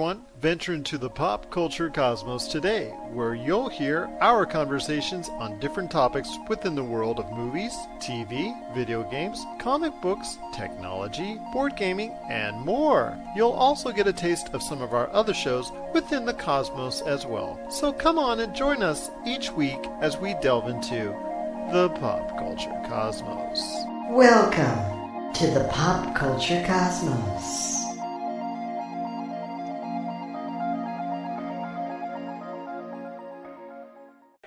everyone. Venture into the pop culture cosmos today, where you'll hear our conversations on different topics within the world of movies, TV, video games, comic books, technology, board gaming, and more. You'll also get a taste of some of our other shows within the cosmos as well. So come on and join us each week as we delve into the pop culture cosmos. Welcome to the pop culture cosmos.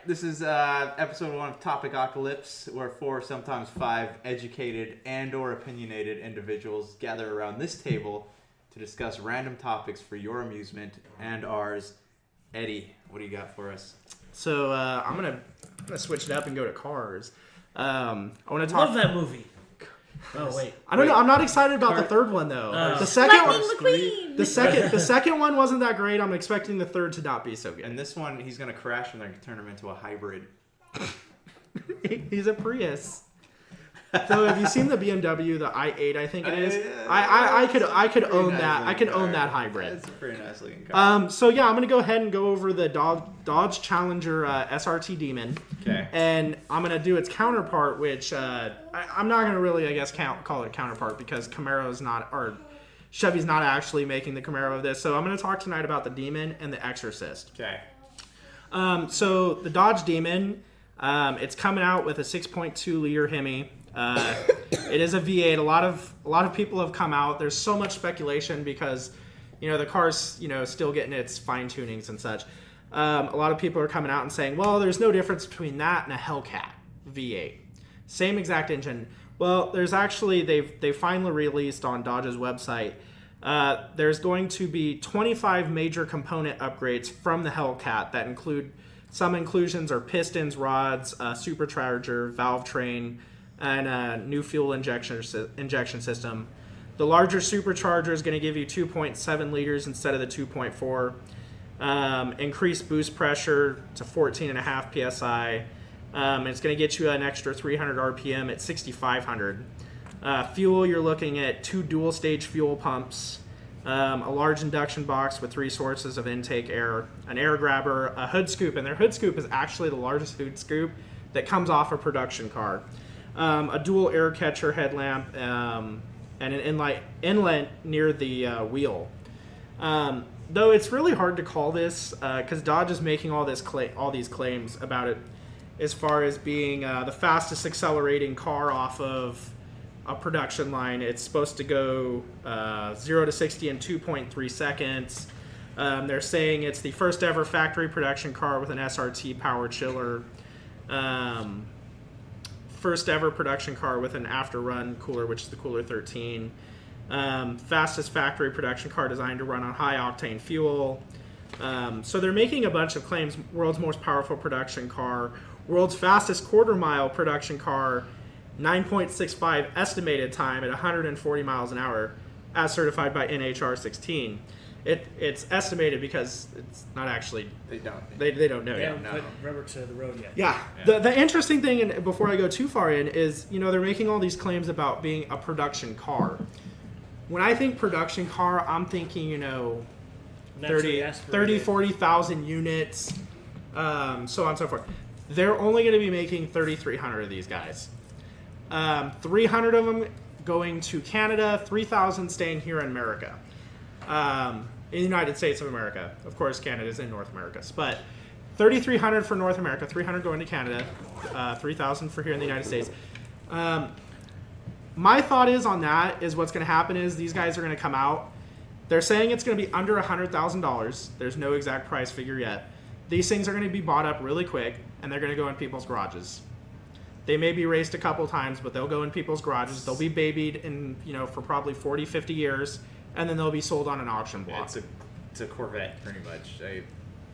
This is episode 1 of Topicocalypse, where 4, sometimes 5 educated and or opinionated individuals gather around this table to discuss random topics for your amusement and ours. Eddie, what do you got for us? So I'm gonna switch it up and go to Cars. I want to talk. Love that movie. Oh wait, I don't know. I'm not excited about the third one though. The second one wasn't that great. I'm expecting the third to not be so good. And this one, he's gonna crash and they're gonna turn him into a hybrid. He's a Prius. So have you seen the BMW, the i8? I think it is. I could own that. I could own that hybrid. It's a pretty nice looking car. So yeah, I'm gonna go ahead and go over the Dodge Challenger SRT Demon. Okay. And I'm gonna do its counterpart, which I'm not gonna really, I guess, call it a counterpart because Camaro's not, or Chevy's not actually making the Camaro of this. So I'm gonna talk tonight about the Demon and the Excorcist. Okay. So the Dodge Demon, it's coming out with a 6.2 liter Hemi. It is a V8. A lot of people have come out. There's so much speculation because, the car's, still getting its fine tunings and such. A lot of people are coming out and saying, well, there's no difference between that and a Hellcat V8. Same exact engine. Well, there's actually, they finally released on Dodge's website, there's going to be 25 major component upgrades from the Hellcat that include, some inclusions are pistons, rods, supercharger, valve train, and a new fuel injection system. The larger supercharger is going to give you 2.7 liters instead of the 2.4. Increased boost pressure to 14.5 psi. It's going to get you an extra 300 RPM at 6,500. Fuel, you're looking at 2 dual-stage fuel pumps, a large induction box with 3 sources of intake air, an air grabber, a hood scoop, and their hood scoop is actually the largest hood scoop that comes off a production car. A dual air catcher headlamp, and an inlet near the wheel. Though it's really hard to call this because Dodge is making all these claims about it, as far as being the fastest accelerating car off of a production line. It's supposed to go 0 to 60 in 2.3 seconds. They're saying it's the first ever factory production car with an SRT power chiller. First ever production car with an after-run cooler, which is the Cooler 13. Fastest factory production car designed to run on high-octane fuel. So they're making a bunch of claims. World's most powerful production car. World's fastest quarter-mile production car. 9.65 estimated time at 140 miles an hour, as certified by NHR 16. It's estimated because it's not actually. They don't know. they haven't put rubber to the road yet. Yeah. The interesting thing, and before I go too far in, is they're making all these claims about being a production car. When I think production car, I'm thinking 30, 40,000 units, so on and so forth. They're only going to be making 3,300 of these guys. 300 of them going to Canada, 3,000 staying here in America. In the United States of America. Of course, Canada's in North America. But 3,300 for North America, 300 going to Canada, 3,000 for here in the United States. My thought is on that is what's going to happen is these guys are going to come out. They're saying it's going to be under $100,000. There's no exact price figure yet. These things are going to be bought up really quick, and they're going to go in people's garages. They may be raced a couple times, but they'll go in people's garages. They'll be babied in, for probably 40, 50 years. And then they'll be sold on an auction block. It's a Corvette, pretty much.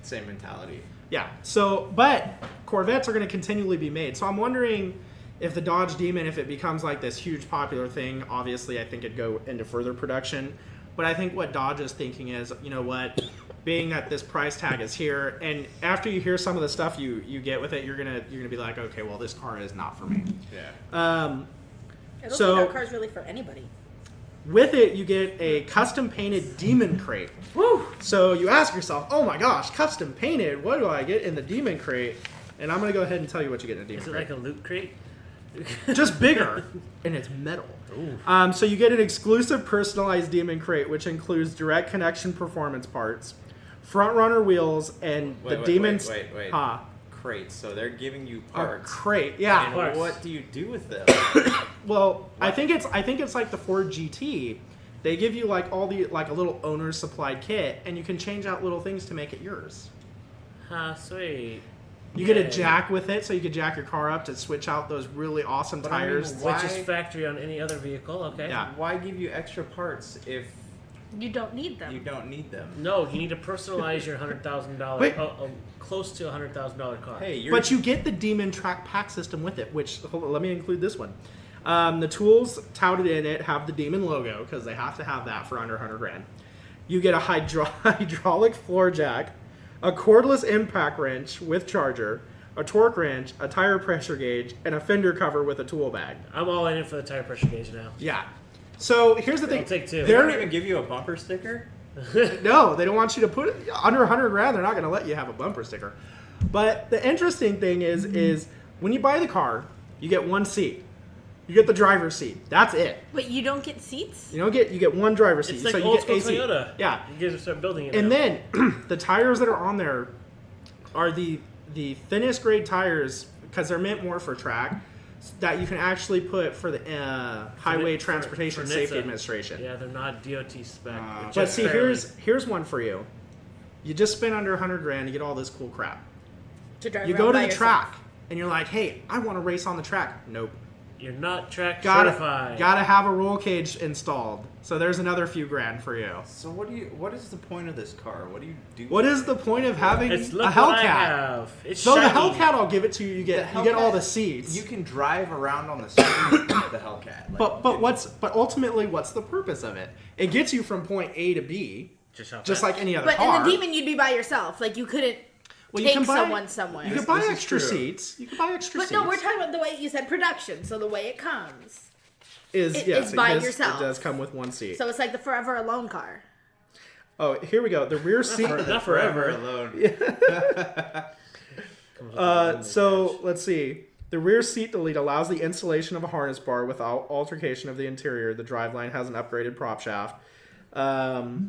Same mentality. Yeah. So, but Corvettes are going to continually be made. So I'm wondering if the Dodge Demon, if it becomes like this huge popular thing, obviously I think it'd go into further production. But I think what Dodge is thinking is, being that this price tag is here, and after you hear some of the stuff you get with it, you're gonna be like, okay, well, this car is not for me. Yeah. I don't think that car's really for anybody. With it, you get a custom painted demon crate. Woo! So you ask yourself, oh my gosh, custom painted, what do I get in the demon crate? And I'm going to go ahead and tell you what you get in a demon crate. Is it like a loot crate? Just bigger, and it's metal. So you get an exclusive personalized demon crate, which includes direct connection performance parts, front runner wheels, and the demons. Wait. Huh? Crates. So they're giving you A parts. crate, yeah. And Parts. what do you do with them? Well, I think it's like the Ford GT. They give you like all the like a little owner's supplied kit, and you can change out little things to make it yours. Sweet. You get a jack with it, so you can jack your car up to switch out those really awesome But I mean, tires. why- Which is factory on any other vehicle, okay? Yeah. Why give you extra parts if You don't need them. you don't need them? No, you need to personalize your $100,000, Wait. close to $100,000 car. Hey, you're But you get the Demon Track Pack system with it, which, hold on, let me include this one. The tools touted in it have the Demon logo, because they have to have that for under 100 grand. You get a hydraulic floor jack, a cordless impact wrench with charger, a torque wrench, a tire pressure gauge, and a fender cover with a tool bag. I'm all in it for the tire pressure gauge now. Yeah. So here's the thing. I'll take two. they don't even give you a bumper sticker? No, they don't want you to put it under 100 grand. They're not going to let you have a bumper sticker. But the interesting thing is when you buy the car, you get one seat. You get the driver's seat. That's it. But you don't get seats? You get one driver's seat. It's like so you old get school a seat. Toyota. Yeah. You guys start building it And now. then the tires that are on there are the thinnest grade tires, because they're meant more for track, that you can actually put for the Highway Transportation for Safety NHTSA. Administration. Yeah, they're not DOT spec. But just see, barely. here's one for you. You just spend under 100 grand, you get all this cool crap. To drive You around go to by the yourself. track, and you're like, hey, I want to race on the track. Nope. You're not track Gotta certified. have a roll cage installed. So there's another few grand for you. So what is the point of this car? What do you do? What is the point of having It's a look what I Hellcat? have. It's So the shiny. Hellcat, I'll give it to you. You get all the seats. You can drive around on the street with the Hellcat. Like, But ultimately, what's the purpose of it? It gets you from point A to B, Just how just fast. like any other But car. in the Demon, you'd be by yourself. Like, you couldn't you take can buy someone somewhere. You can buy This is extra true. seats. You can buy extra But seats. no, we're talking about the way you said production. So the way it comes. Yes, it's by it yourself. It does come with one seat. So it's like the Forever Alone car. Oh, here we go. The rear seat. Not forever. alone. So let's see. The rear seat delete allows the installation of a harness bar without altercation of the interior. The driveline has an upgraded prop shaft. Let's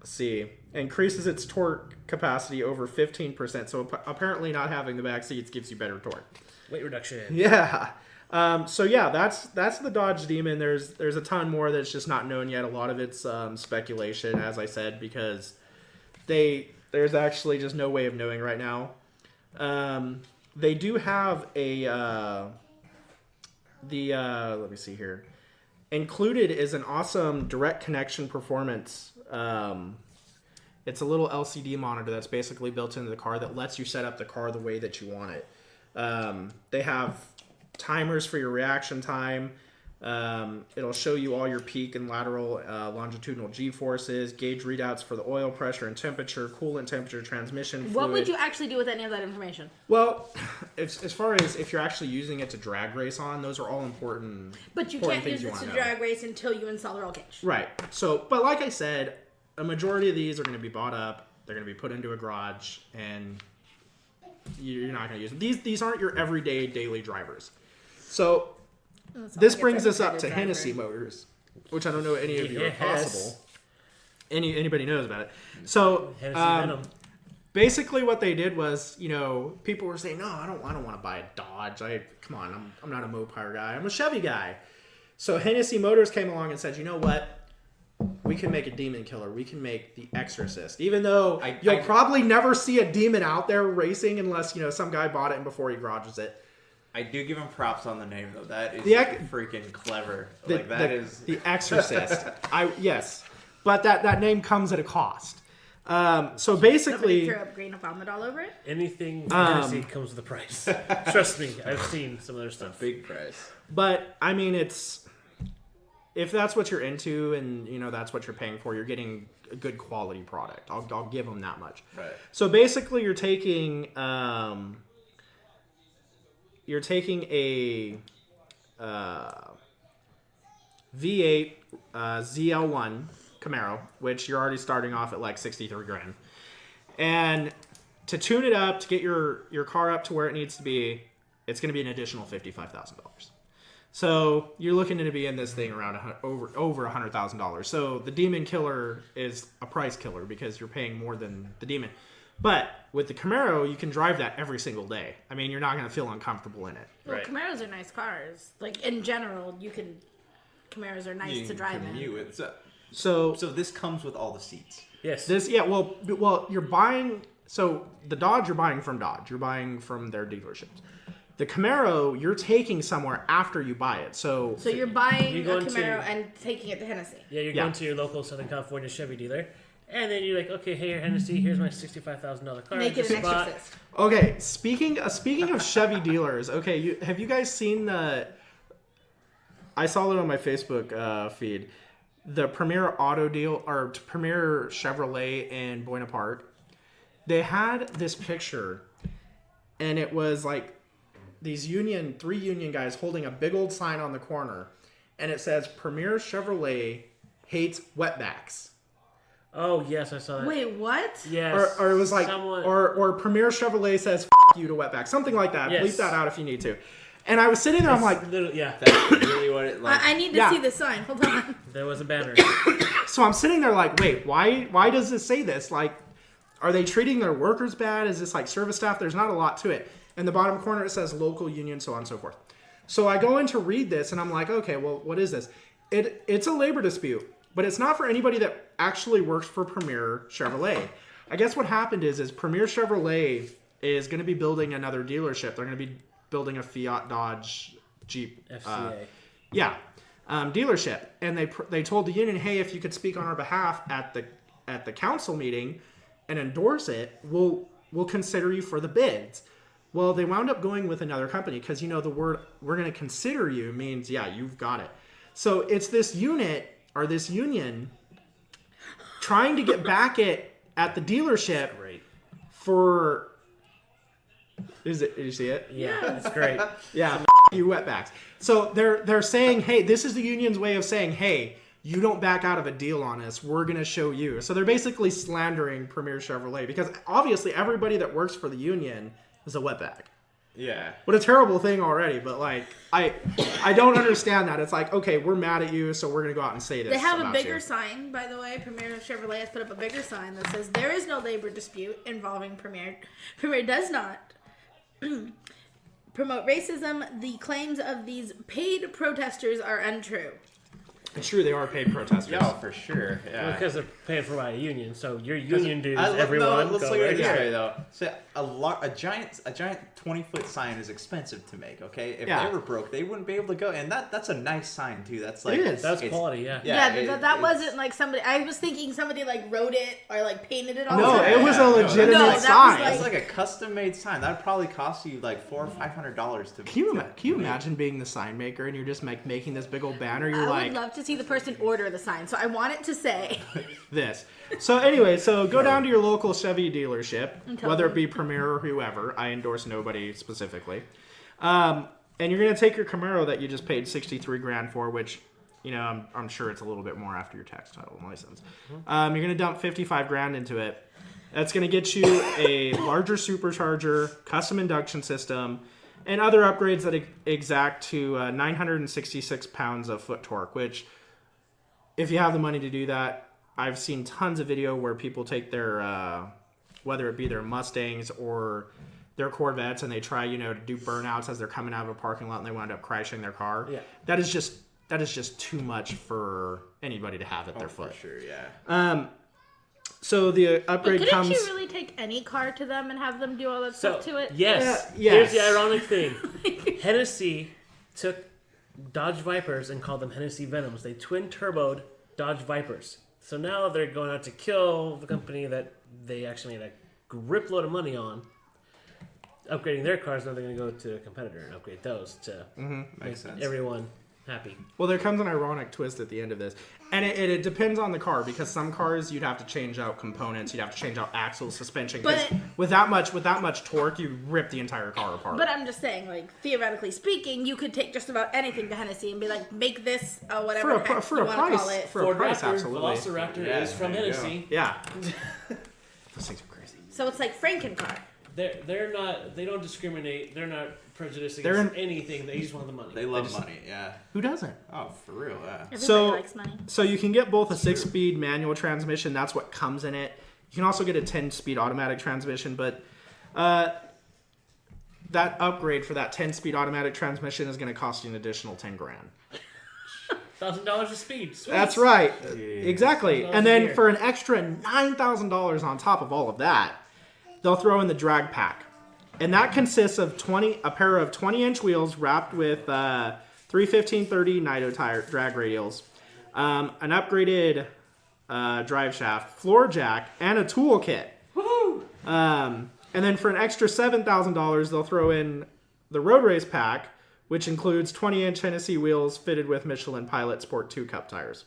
see. Increases its torque capacity over 15%. So apparently not having the back seats gives you better torque. Weight reduction. Yeah. So yeah, that's the Dodge Demon. There's a ton more that's just not known yet. A lot of it's speculation, as I said, because there's actually just no way of knowing right now. They do have let me see here. Included is an awesome direct connection performance. It's a little LCD monitor that's basically built into the car that lets you set up the car the way that you want it. They have timers for your reaction time. It'll show you all your peak and lateral longitudinal G-forces, gauge readouts for the oil pressure and temperature, coolant temperature, transmission fluid. What would you actually do with any of that information? Well, as far as if you're actually using it to drag race on, those are all important. But you important can't things use it wanna to know. drag race until you install the roll cage. Right. So, but like I said, a majority of these are going to be bought up. They're going to be put into a garage, and you're not going to use them. These aren't your everyday daily drivers. So this brings us up to Hennessy Motors, which I don't know any of you are possible. Anybody knows about it. So Hennessy Venom. basically what they did was, people were saying, no, I don't want to buy a Dodge. Come on, I'm not a Mopar guy. I'm a Chevy guy. So Hennessy Motors came along and said, you know what? We can make a demon killer. We can make the Exorcist. Even though you'll probably never see a demon out there racing unless, some guy bought it and before he garages it. I do give him props on the name though. That is freaking clever. The Exorcist. Yes. But that name comes at a cost. So Somebody basically, threw up green vomit all over it? Anything Hennessy comes with a price. Trust me, I've seen some of their stuff. big price. but I mean, if that's what you're into and that's what you're paying for, you're getting a good quality product. I'll give them that much. Right. So basically, you're taking a V8 ZL1 Camaro, which you're already starting off at like 63 grand. And to tune it up, to get your car up to where it needs to be, it's going to be an additional $55,000. So you're looking to be in this thing around over $100,000. So the Demon Killer is a price killer because you're paying more than the Demon. But with the Camaro, you can drive that every single day. I mean, you're not going to feel uncomfortable in it. Well, Camaros are nice cars. Like, in general, Camaros are nice to drive in. So this comes with all the seats. Yes. Well, you're buying... So the Dodge, you're buying from Dodge. You're buying from their dealerships. The Camaro, you're taking somewhere after you buy it. So you're buying a Camaro and taking it to Hennessy. Yeah, you're going to your local Southern California Chevy dealer. And then you're like, okay, hey, Hennessy, here's my $65,000 car. Make it an Excorcist. Okay, speaking of Chevy dealers, okay, have you guys seen the... I saw it on my Facebook feed. The Premier Auto deal, or Premier Chevrolet in Buena Park. They had this picture, and it was like these three union guys holding a big old sign on the corner, and it says Premier Chevrolet hates wetbacks. Oh yes, I saw that. Wait, what? Yes. Or it was like, or Premier Chevrolet says F you to wetbacks, something like that. Yes. Bleep that out if you need to. And I was sitting there, I'm like, That's really what it like. I need to see the sign. Hold on. There was a banner. So I'm sitting there like, wait, why does this say this? Like, are they treating their workers bad? Is this like service staff? There's not a lot to it. In the bottom corner, it says local union, so on and so forth. So I go in to read this, and I'm like, okay, well, what is this? It's a labor dispute, but it's not for anybody that actually works for Premier Chevrolet. I guess what happened is Premier Chevrolet is going to be building another dealership. They're going to be building a Fiat, Dodge, Jeep. FCA. Dealership. And they told the union, hey, if you could speak on our behalf at the council meeting and endorse it, we'll consider you for the bids. Well, they wound up going with another company because, the word we're going to consider you means, yeah, you've got it. So it's this unit or this union trying to get back at the dealership for... Did you see it? Yeah, it's great. Yeah, you wetbacks. So they're saying, hey, this is the union's way of saying, hey, you don't back out of a deal on us, we're going to show you. So they're basically slandering Premier Chevrolet because obviously everybody that works for the union is a wetback. Yeah. What a terrible thing already, but like I don't understand that. It's like, okay, we're mad at you, so we're going to go out and say this. They have a bigger sign, by the way. Premier Chevrolet has put up a bigger sign that says there is no labor dispute involving Premier. Premier does not promote racism. The claims of these paid protesters are untrue. It's true, they are paid protesters. Yeah, for sure. Yeah. Well, because they're paid for by a union, so your union dues, everyone. Let's go look at it this right way, though. So a giant 20-foot sign is expensive to make. Okay, if they were broke, they wouldn't be able to go. And that's a nice sign too. That's like that's quality. Yeah. That wasn't like somebody. I was thinking somebody like wrote it or like painted it. No, it was a legitimate sign. It's like a custom-made sign. That would probably cost you like $400 or $500 to. Can you imagine being the sign maker and you're just like making this big old banner? You're I would love to see the person order the sign, so I want it to say this. So anyway, go down to your local Chevy dealership, whether it be Premier or whoever. I endorse nobody specifically. And you're going to take your Camaro that you just paid 63 grand for, which, I'm sure it's a little bit more after your tax, title, and license. You're going to dump 55 grand into it. That's going to get you a larger supercharger, custom induction system, and other upgrades that exact to 966 pounds of foot torque, which, if you have the money to do that, I've seen tons of video where people take their, whether it be their Mustangs or their Corvettes, and they try, to do burnouts as they're coming out of a parking lot and they wind up crashing their car. Yeah. That is just too much for anybody to have at their foot. For sure, yeah. So the upgrade comes... Couldn't you really take any car to them and have them do all that stuff to it? Yes. Yes. Here's the ironic thing. Hennessy took Dodge Vipers and called them Hennessy Venoms. They twin-turboed Dodge Vipers. So now they're going out to kill the company that they actually made a grip load of money on. Upgrading their cars, now they're going to go to a competitor and upgrade those to make everyone happy. Well, there comes an ironic twist at the end of this. And it depends on the car, because some cars you'd have to change out components, you'd have to change out axles, suspension. But with that much torque, you rip the entire car apart. But I'm just saying, like, theoretically speaking, you could take just about anything to Hennessy and be like, make this whatever for a you want to call price, it. for a Ford price, Raptor, absolutely. Velociraptor is from there you Hennessy. Yeah. Those things are crazy. So it's like Frankencar. They're not. They don't discriminate. They're not prejudiced against anything. They just want the money. They love money, yeah. Who doesn't? Oh, for real, yeah. Everybody likes money. So you can get both a 6-speed manual transmission. That's what comes in it. You can also get a 10-speed automatic transmission, but that upgrade for that 10-speed automatic transmission is going to cost you an additional $10,000. $1,000 a speed. Sweet. That's right. Jeez. Exactly. And then for an extra $9,000 on top of all of that, they'll throw in the drag pack. And that consists of a pair of 20-inch wheels wrapped with 315/30 Nido tire drag radials, an upgraded drive shaft, floor jack, and a tool kit. Woohoo! And then for an extra $7,000, they'll throw in the road race pack, which includes 20-inch Hennessy wheels fitted with Michelin Pilot Sport 2 Cup tires.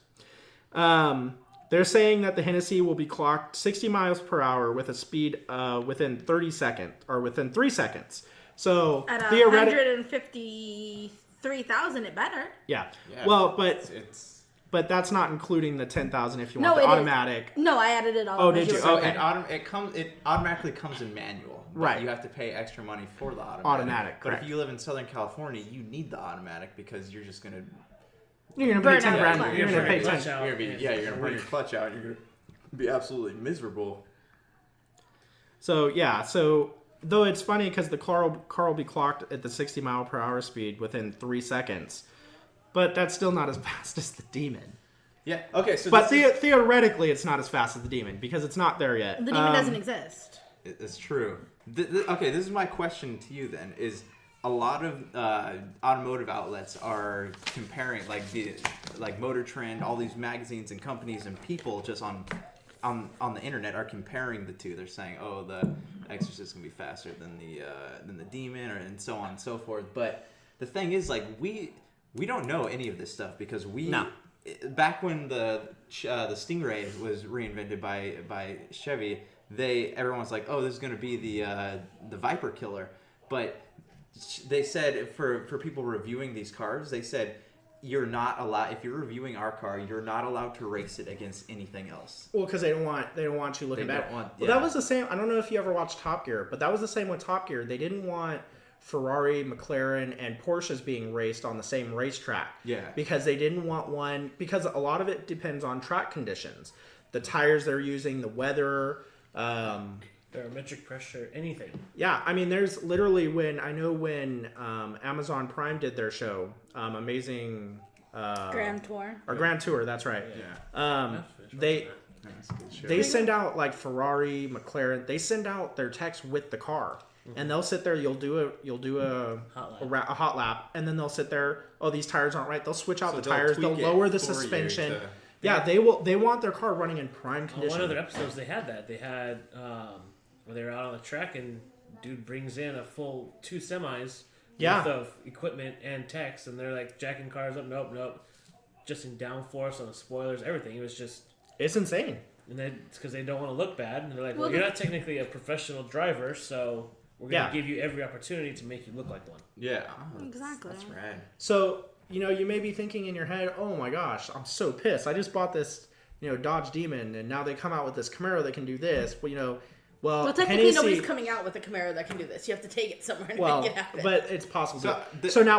They're saying that the Hennessy will be clocked 60 miles per hour with a speed within 3 seconds. So At theoretically, 153,000, it better. yeah. Yeah, Well, but it's but that's not including the 10,000 if you No, want the it is. automatic. No, I added it all. Oh, up did as you? were Oh, saying. it automatically comes in manual. But Right. You have to pay extra money for the automatic. Automatic, But correct. if you live in Southern California, you need the automatic because you're just gonna You're gonna Burn pay 10 out grand. clutch. You're gonna pay 10. Clutch out. you're gonna burn your clutch out. You're gonna be absolutely miserable. So yeah, though it's funny because the car will be clocked at the 60 mile per hour speed within 3 seconds, but that's still not as fast as the Demon. Yeah. Okay. So But this is- theoretically, it's not as fast as the Demon because it's not there yet. The demon doesn't exist. It's true. Okay, this is my question to you then: is a lot of automotive outlets are comparing, like Motor Trend, all these magazines and companies and people just on the internet are comparing the two. They're saying, "Oh, the Exorcist can be faster than the Demon," and so on and so forth. But the thing is, like, we don't know any of this stuff because back when the Stingray was reinvented by Chevy, everyone's like, oh, this is going to be the Viper killer. But they said for people reviewing these cars, they said you're not allowed, if you're reviewing our car, you're not allowed to race it against anything else. Well, because they don't want you looking They bad. don't want- Well, yeah. that was the same. I don't know if you ever watched Top Gear, but that was the same with Top Gear. They didn't want Ferrari, McLaren, and Porsches being raced on the same racetrack. Yeah. Because they didn't want one, because a lot of it depends on track conditions. The tires they're using, the weather, Barometric pressure, anything. yeah, I mean, there's literally when Amazon Prime did their show, Amazing Grand Tour. or Grand Tour, that's right. Yeah. They send out like Ferrari, McLaren. They send out their techs with the car, and they'll sit there. You'll do a hot lap, and then they'll sit there. Oh, these tires aren't right. They'll switch out the tires. They'll tweak it lower the for you suspension. to- Yeah, they will. They want their car running in prime On condition. one of their episodes, they had that. They had where they were out on the track and dude brings in a full 2 semis Yeah. worth of equipment and techs, and they're like jacking cars up. Nope. Just in downforce on the spoilers, everything. It was just, It's insane. and then it's because they don't want to look bad, and they're like, well, Well, you're not technically a professional driver, so we're gonna Yeah. give you every opportunity to make you look like one. Yeah. Exactly. That's rad. So you may be thinking in your head, "Oh my gosh, I'm so pissed! I just bought this, Dodge Demon, and now they come out with this Camaro that can do this." Well, Well, technically, Hennessy- nobody's coming out with a Camaro that can do this. You have to take it somewhere and make it happen. but it's possible. So,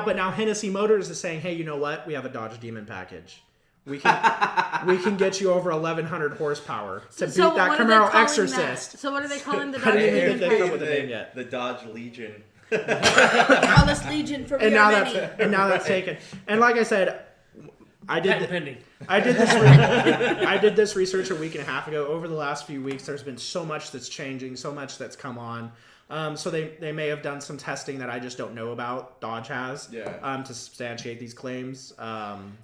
But now Hennessy Motors is saying, "Hey, you know what? We have a Dodge Demon package. We can get you over 1,100 horsepower to beat that what are they Camaro calling Exorcist." that? So what are they calling the I Dodge didn't even Demon think they come package? with a name yet. The Dodge Legion. They call this Legion for And we now are many. that's taken. And like I said, I did Patent pending. I did this research a week and a half ago. Over the last few weeks, there's been so much that's changing, so much that's come on. So they may have done some testing that I just don't know about. Dodge has to substantiate these claims.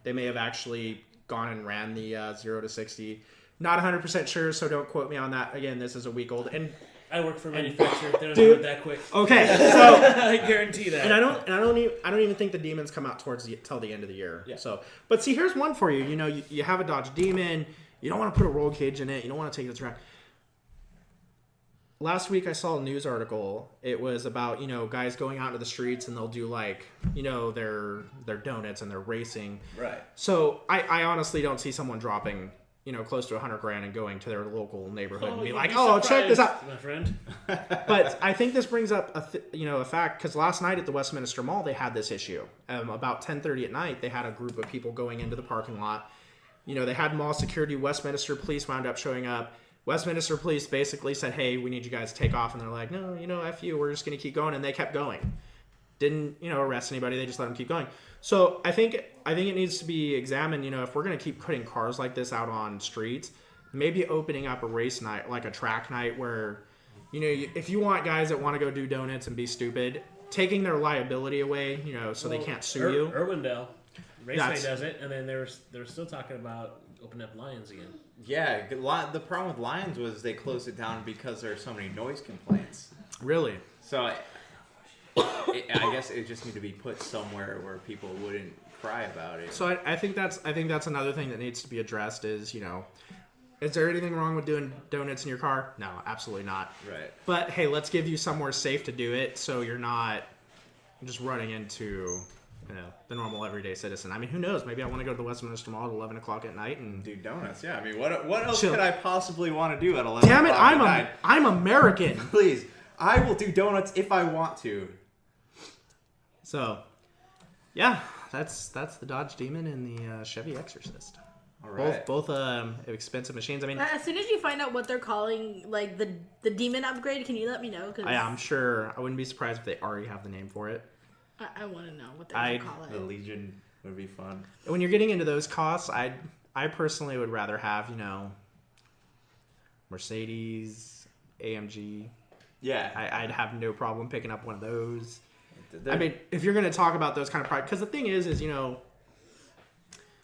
They may have actually gone and ran the 0 to 60. Not 100% sure, so don't quote me on that. Again, this is a week old. And I work for a manufacturer. They don't do it that quick. Okay, so I guarantee that. and I don't even think the Demons come out till the end of the year. Yeah. So, but see, here's one for you. You know, you have a Dodge Demon. You don't want to put a roll cage in it. You don't want to take it to track. Last week I saw a news article. It was about, you know, guys going out into the streets and they'll do like, you know, their donuts and they're racing. Right. So I honestly don't see someone dropping, you know, close to $100,000 and going to their local neighborhood and be like, oh, check this out, my friend. But I think this brings up a fact, because last night at the Westminster Mall they had this issue. About 10:30 at night, they had a group of people going into the parking lot. You know, they had mall security. Westminster police wound up showing up. Westminster police basically said, hey, we need you guys to take off. And they're like, no, you know, F you, we're just going to keep going. And they kept going. Didn't, you know, arrest anybody. They just let them keep going. So I think it needs to be examined, you know, if we're going to keep putting cars like this out on streets, maybe opening up a race night, like a track night where, you know, if you want guys that want to go do donuts and be stupid, taking their liability away, you know, so they can't sue you. Irwindale Raceway does it, and then they're still talking about opening up Lions again. Yeah, the problem with Lions was they closed it down because there are so many noise complaints. Really? So I guess it just need to be put somewhere where people wouldn't cry about it. So I think that's another thing that needs to be addressed is, you know, is there anything wrong with doing donuts in your car? No, absolutely not. Right. But hey, let's give you somewhere safe to do it so you're not just running into, you know, the normal everyday citizen. I mean, who knows? Maybe I want to go to the Westminster Mall at 11 o'clock at night and do donuts. Yeah, I mean, what else Chill. could I possibly want to do at 11 Damn it, o'clock at night? I'm American. Please, I will do donuts if I want to. So, yeah, that's the Dodge Demon and the Chevy Exorcist. All right. Both expensive machines. I mean, As soon as you find out what they're calling, like the Demon upgrade, can you let me know? Cause I'm sure I wouldn't be surprised if they already have the name for it. I want to know what they're going to call The it. Legion would be fun. When you're getting into those costs, I personally would rather have, you know, Mercedes, AMG. Yeah. I'd have no problem picking up one of those. They're- I mean, if you're going to talk about those kind of products, because the thing is, you know,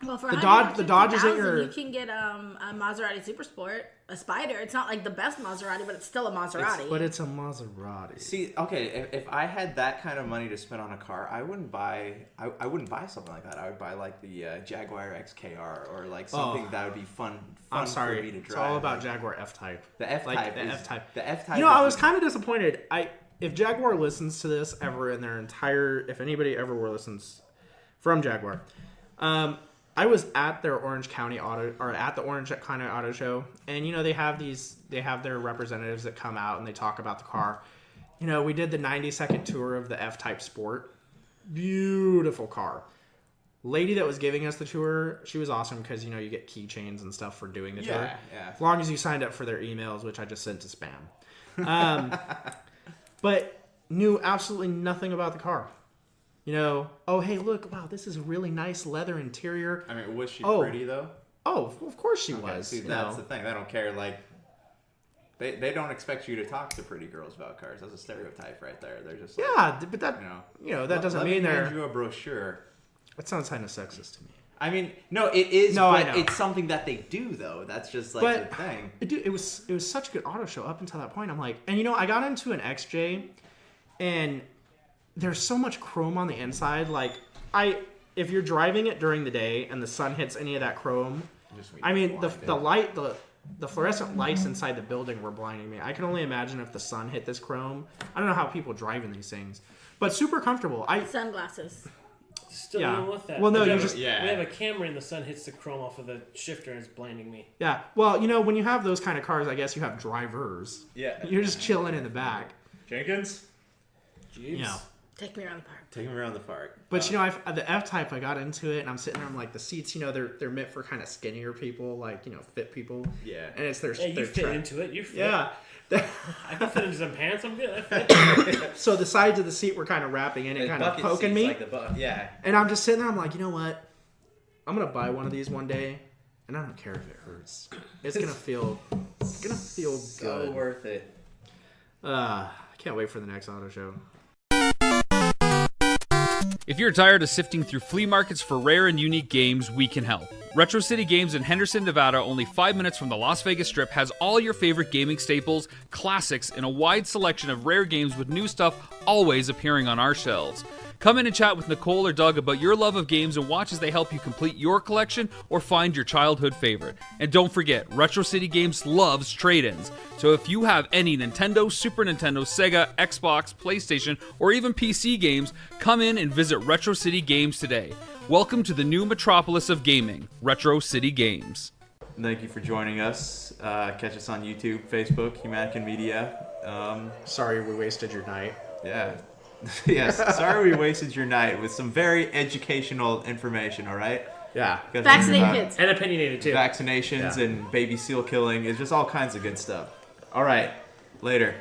Well, for the Dodge isn't your. you can get a Maserati Super Sport, a Spider. It's not like the best Maserati, but it's still a Maserati. But it's a Maserati. See, okay, if I had that kind of money to spend on a car, I wouldn't buy something like that. I would buy like the Jaguar XKR or like something that would be fun I'm for sorry, me to drive. it's all about Jaguar F-Type. The F-Type. Like the F-Type. The F-Type. You know, I was kind of disappointed. If Jaguar listens to this ever in their entire, if anybody ever listens from Jaguar, I was at their Orange County Auto Show, and you know they have their representatives that come out and they talk about the car. You know, we did the 90-second tour of the F-Type Sport. Beautiful car. Lady that was giving us the tour, she was awesome because, you know, you get keychains and stuff for doing the tour. Yeah. As long as you signed up for their emails, which I just sent to spam. But knew absolutely nothing about the car. You know, oh, hey, look, wow, this is a really nice leather interior. I mean, was she Oh. pretty though? Oh, of course she Okay, was. see, you that's know. the thing. They don't care. Like, they don't expect you to talk to pretty girls about cars. That's a stereotype right there. They're just like, Yeah, but that, you know, that doesn't let mean me they're... hand you a brochure. That sounds kind of sexist to me. I mean, no, it is. No, I but know. it's something that they do though. That's just like But the thing. Dude, it was such a good auto show up until that point. I'm like, and you know, I got into an XJ, and there's so much chrome on the inside. Like, if you're driving it during the day and the sun hits any of that chrome, I mean, the fluorescent lights inside the building were blinding me. I can only imagine if the sun hit this chrome. I don't know how people drive in these things, but super comfortable. Sunglasses. Still Yeah. dealing with that. Well, no, we you have just- we have a camera and the sun hits the chrome off of the shifter and it's blinding me. Yeah. Well, you know, when you have those kind of cars, I guess you have drivers. Yeah. You're just chilling in the back. Jenkins, Jeeves. You know. Take me around the park. take him around the park. But you know, the F-Type, I got into it, and I'm sitting there. I'm like, the seats, you know, they're meant for kind of skinnier people, like, you know, fit people. Yeah. And it's their Yeah, you their fit into it. You fit. Yeah. I can fit into some pants. I'm good. I fit. So the sides of the seat were kind of wrapping in and kind of poking me. Yeah. And I'm just sitting there. I'm like, you know what? I'm gonna buy one of these one day, and I don't care if it hurts. It's gonna feel So good. worth it. I can't wait for the next auto show. If you're tired of sifting through flea markets for rare and unique games, we can help. Retro City Games in Henderson, Nevada, only 5 minutes from the Las Vegas Strip, has all your favorite gaming staples, classics, and a wide selection of rare games with new stuff always appearing on our shelves. Come in and chat with Nicole or Doug about your love of games and watch as they help you complete your collection or find your childhood favorite. And don't forget, Retro City Games loves trade-ins. So if you have any Nintendo, Super Nintendo, Sega, Xbox, PlayStation, or even PC games, come in and visit Retro City Games today. Welcome to the new metropolis of gaming, Retro City Games. Thank you for joining us. Catch us on YouTube, Facebook, Humanican Media. Sorry we wasted your night. Yeah. Yes, sorry we wasted your night with some very educational information, all right? Yeah. Vaccinate kids. And opinionated too. Vaccinations and baby seal killing. It's just all kinds of good stuff. All right, later.